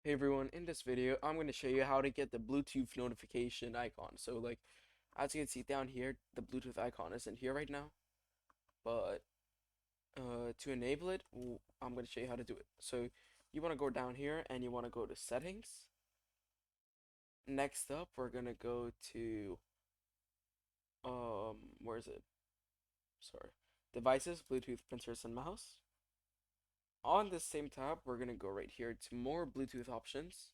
Hey everyone, in this video I'm going to show you how to get the Bluetooth notification icon. So like as you can see down here, the Bluetooth icon isn't here right now, but to enable it, I'm going to show you how to do it. So you want to go down here and you want to go to settings. Next up we're going to go to where is it? Sorry. Devices, Bluetooth, printers and mouse. On this same tab, we're going to go right here to more Bluetooth options,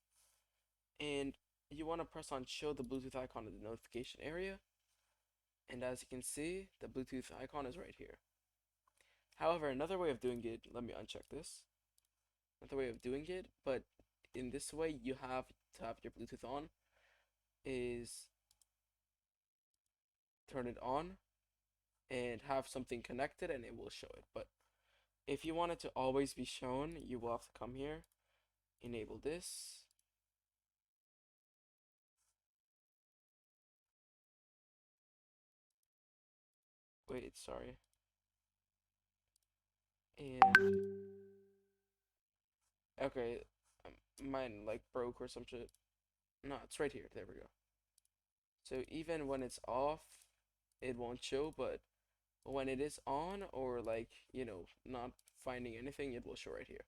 and you want to press on show the Bluetooth icon in the notification area, and as you can see the Bluetooth icon is right here. However, another way of doing it, let me uncheck this, another way of doing it, but in this way you have to have your Bluetooth on, is turn it on and have something connected and it will show it. But if you want it to always be shown, you will have to come here, enable this, wait, sorry, and okay, mine like broke or some shit. No, it's right here. There we go. So even when it's off, it won't show, but when it is on or like, not finding anything, it will show right here.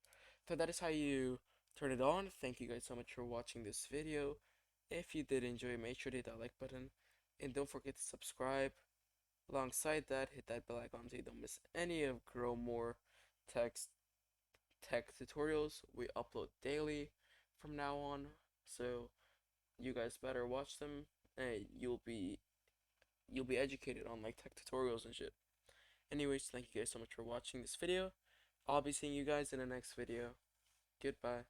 So that is how you turn it on. Thank you guys so much for watching this video. If you did enjoy, make sure to hit that like button and don't forget to subscribe. Alongside that, hit that bell icon so you don't miss any of Growmore Tech's tech tutorials. We upload daily from now on, so you guys better watch them and you'll be educated on like tech tutorials and shit. Anyways, thank you guys so much for watching this video. I'll be seeing you guys in the next video. Goodbye.